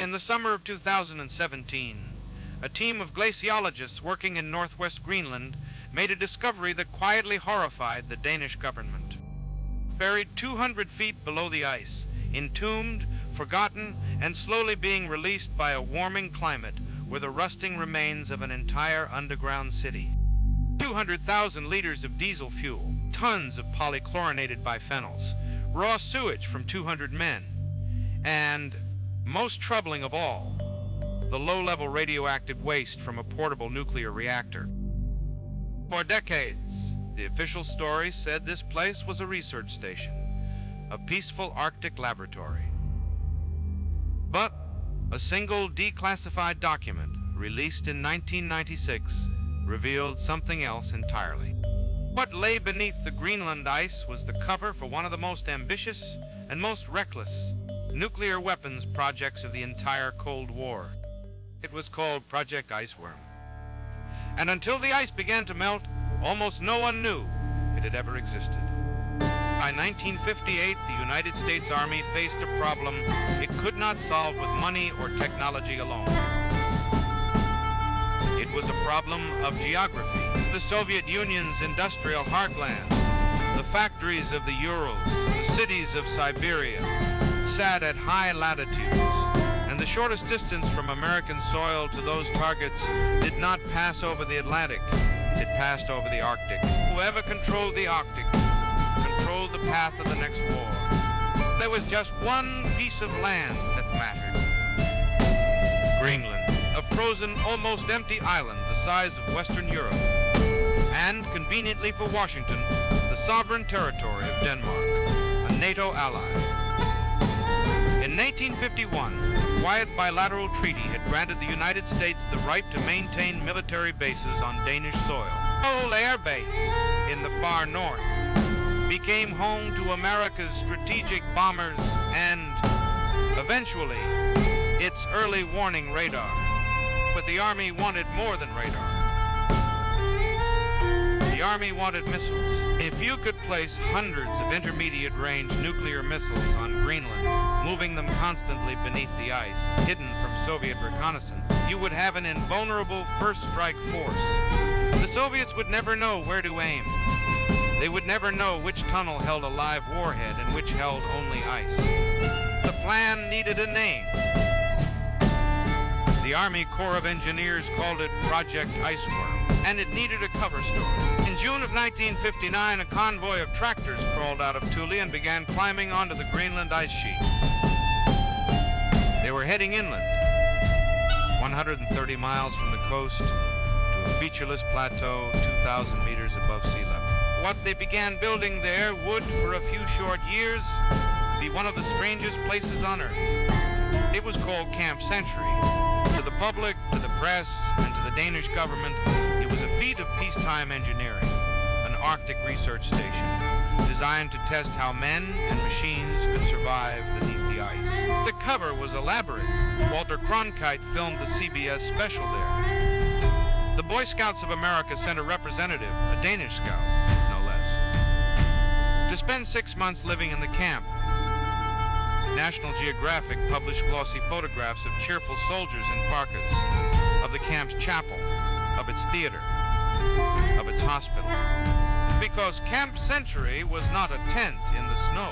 In the summer of 2017, a team of glaciologists working in northwest Greenland made a discovery that quietly horrified the Danish government. Buried 200 feet below the ice, entombed, forgotten, and slowly being released by a warming climate were the rusting remains of an entire underground city. 200,000 liters of diesel fuel, tons of polychlorinated biphenyls, raw sewage from 200 men, and, most troubling of all, the low-level radioactive waste from a portable nuclear reactor. For decades, the official story said this place was a research station, a peaceful Arctic laboratory. But a single declassified document released in 1996 revealed something else entirely. What lay beneath the Greenland ice was the cover for one of the most ambitious and most reckless nuclear weapons projects of the entire Cold War. It was called Project Iceworm. And until the ice began to melt, almost no one knew it had ever existed. By 1958, the United States Army faced a problem it could not solve with money or technology alone. It was a problem of geography. The Soviet Union's industrial heartland, the factories of the Urals, the cities of Siberia, sat at high latitudes, and the shortest distance from American soil to those targets did not pass over the Atlantic, it passed over the Arctic. Whoever controlled the Arctic controlled the path of the next war. There was just one piece of land that mattered. Greenland, a frozen, almost empty island the size of Western Europe, and, conveniently for Washington, the sovereign territory of Denmark, a NATO ally. In 1851, a quiet bilateral treaty had granted the United States the right to maintain military bases on Danish soil. Seoul Air Base in the far north became home to America's strategic bombers and, eventually, its early warning radar. But the Army wanted more than radar. The Army wanted missiles. If you could place hundreds of intermediate-range nuclear missiles on Greenland, moving them constantly beneath the ice, hidden from Soviet reconnaissance, you would have an invulnerable first-strike force. The Soviets would never know where to aim. They would never know which tunnel held a live warhead and which held only ice. The plan needed a name. The Army Corps of Engineers called it Project Iceworm, and it needed a cover story. In June of 1959, a convoy of tractors crawled out of Thule and began climbing onto the Greenland ice sheet. They were heading inland, 130 miles from the coast to a featureless plateau 2,000 meters above sea level. What they began building there would, for a few short years, be one of the strangest places on Earth. It was called Camp Century. To the public, to the press, and to the Danish government, it was a feat of peacetime engineering, an Arctic research station, designed to test how men and machines could survive beneath the ice. The cover was elaborate. Walter Cronkite filmed the CBS special there. The Boy Scouts of America sent a representative, a Danish scout, no less, to spend 6 months living in the camp. National Geographic published glossy photographs of cheerful soldiers in parkas, of the camp's chapel, of its theater, of its hospital. Because Camp Century was not a tent in the snow.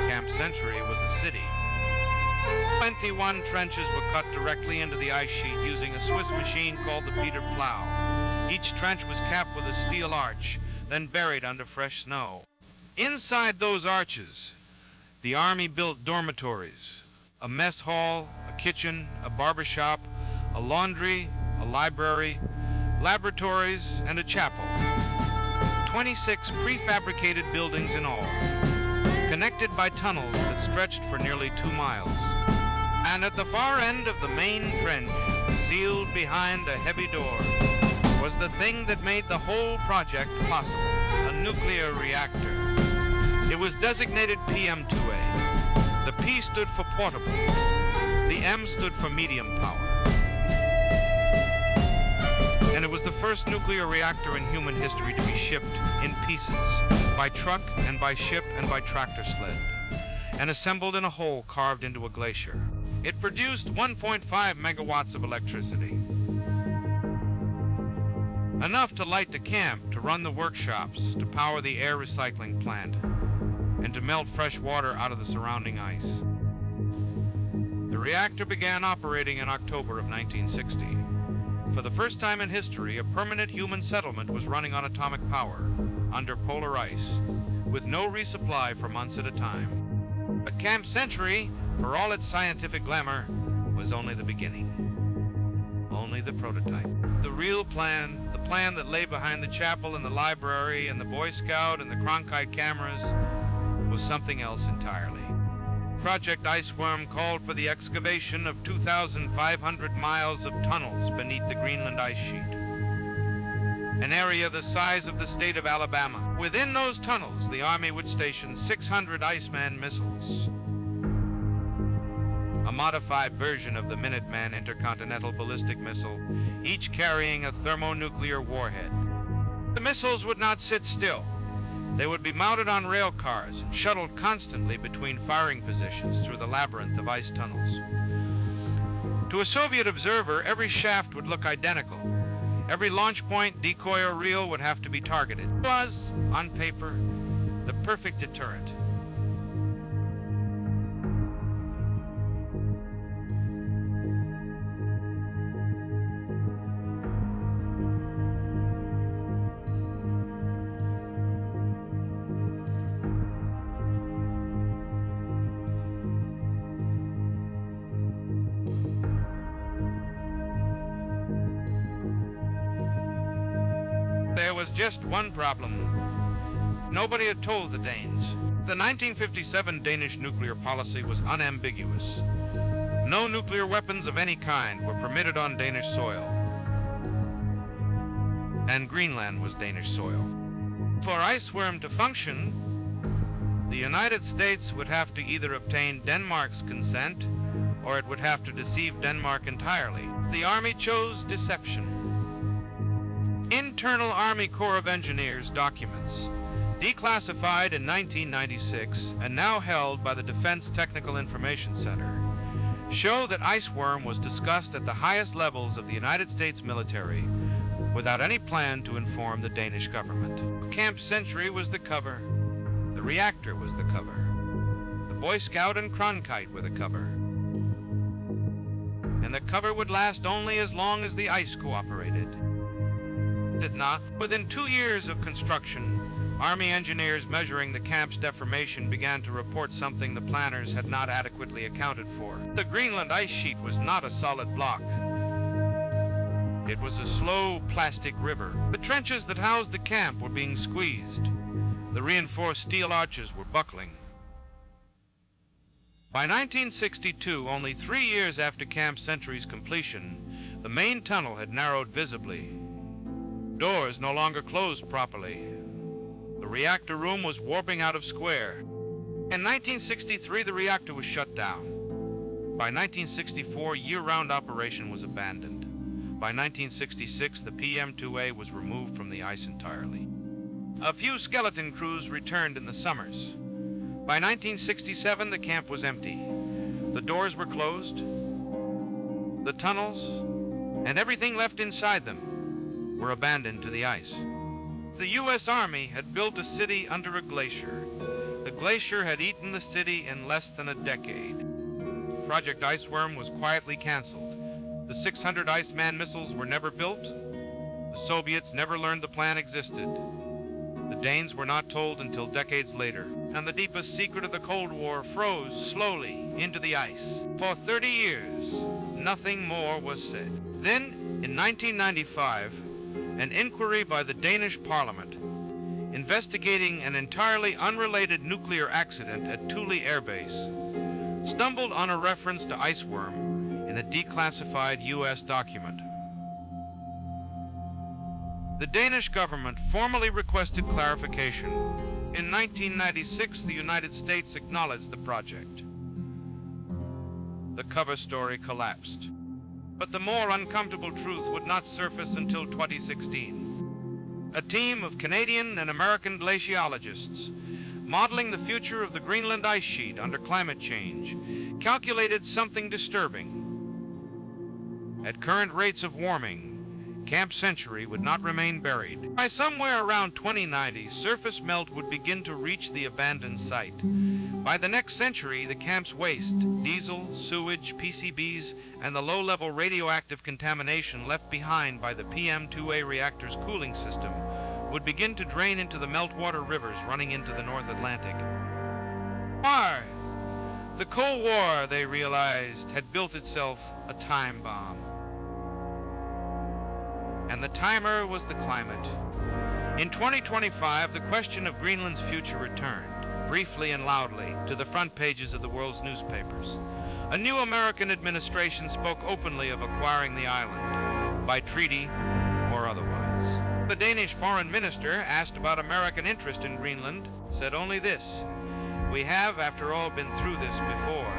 Camp Century was a city. 21 trenches were cut directly into the ice sheet using a Swiss machine called the Peter Plow. Each trench was capped with a steel arch, then buried under fresh snow. Inside those arches, the Army built dormitories, a mess hall, a kitchen, a barber shop, a laundry, a library, laboratories, and a chapel. 26 prefabricated buildings in all, connected by tunnels that stretched for nearly 2 miles. And at the far end of the main trench, sealed behind a heavy door, was the thing that made the whole project possible, a nuclear reactor. It was designated PM2A. The P stood for portable. The M stood for medium power. And it was the first nuclear reactor in human history to be shipped in pieces, by truck and by ship and by tractor sled, and assembled in a hole carved into a glacier. It produced 1.5 megawatts of electricity. Enough to light the camp, to run the workshops, to power the air recycling plant, and to melt fresh water out of the surrounding ice. The reactor began operating in October of 1960. For the first time in history, a permanent human settlement was running on atomic power, under polar ice, with no resupply for months at a time. But Camp Century, for all its scientific glamour, was only the beginning. Only the prototype. The real plan, the plan that lay behind the chapel and the library and the Boy Scout and the Cronkite cameras, was something else entirely. Project Iceworm called for the excavation of 2,500 miles of tunnels beneath the Greenland ice sheet, an area the size of the state of Alabama. Within those tunnels, the Army would station 600 Iceman missiles, a modified version of the Minuteman intercontinental ballistic missile, each carrying a thermonuclear warhead. The missiles would not sit still. They would be mounted on rail cars and shuttled constantly between firing positions through the labyrinth of ice tunnels. To a Soviet observer, every shaft would look identical. Every launch point, decoy, or reel would have to be targeted. It was, on paper, the perfect deterrent. There was just one problem. Nobody had told the Danes. The 1957 Danish nuclear policy was unambiguous. No nuclear weapons of any kind were permitted on Danish soil. And Greenland was Danish soil. For Iceworm to function, the United States would have to either obtain Denmark's consent, or it would have to deceive Denmark entirely. The Army chose deception. Internal Army Corps of Engineers documents, declassified in 1996 and now held by the Defense Technical Information Center, show that Iceworm was discussed at the highest levels of the United States military without any plan to inform the Danish government. Camp Century was the cover. The reactor was the cover. The Boy Scout and Cronkite were the cover. And the cover would last only as long as the ice cooperated. Did not. Within 2 years of construction, Army engineers measuring the camp's deformation began to report something the planners had not adequately accounted for. The Greenland ice sheet was not a solid block. It was a slow plastic river. The trenches that housed the camp were being squeezed. The reinforced steel arches were buckling. By 1962, only 3 years after Camp Century's completion, the main tunnel had narrowed visibly. Doors no longer closed properly. The reactor room was warping out of square. In 1963, the reactor was shut down. By 1964, year-round operation was abandoned. By 1966, the PM-2A was removed from the ice entirely. A few skeleton crews returned in the summers. By 1967, the camp was empty. The doors were closed. The tunnels, and everything left inside them, were abandoned to the ice. The U.S. Army had built a city under a glacier. The glacier had eaten the city in less than a decade. Project Iceworm was quietly canceled. The 600 Iceman missiles were never built. The Soviets never learned the plan existed. The Danes were not told until decades later. And the deepest secret of the Cold War froze slowly into the ice. For 30 years, nothing more was said. Then, in 1995, an inquiry by the Danish Parliament investigating an entirely unrelated nuclear accident at Thule Air Base stumbled on a reference to Iceworm in a declassified U.S. document. The Danish government formally requested clarification. In 1996, the United States acknowledged the project. The cover story collapsed. But the more uncomfortable truth would not surface until 2016. A team of Canadian and American glaciologists modeling the future of the Greenland ice sheet under climate change, calculated something disturbing. At current rates of warming, Camp Century would not remain buried. By somewhere around 2090, surface melt would begin to reach the abandoned site. By the next century, the camp's waste, diesel, sewage, PCBs, and the low-level radioactive contamination left behind by the PM2A reactor's cooling system would begin to drain into the meltwater rivers running into the North Atlantic. Why? The Cold War, they realized, had built itself a time bomb. And the timer was the climate. In 2025, the question of Greenland's future returned, briefly and loudly, to the front pages of the world's newspapers. A new American administration spoke openly of acquiring the island, by treaty or otherwise. The Danish foreign minister, asked about American interest in Greenland, said only this: "We have, after all, been through this before."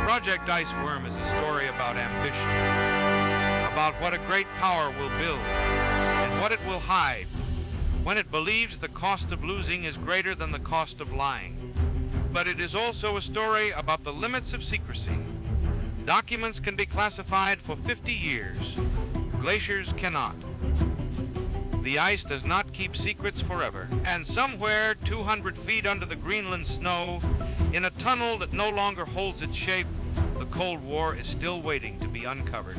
Project Iceworm is a story about ambition, about what a great power will build and what it will hide when it believes the cost of losing is greater than the cost of lying. But it is also a story about the limits of secrecy. Documents can be classified for 50 years. Glaciers cannot. The ice does not keep secrets forever. And somewhere 200 feet under the Greenland snow, in a tunnel that no longer holds its shape, the Cold War is still waiting to be uncovered.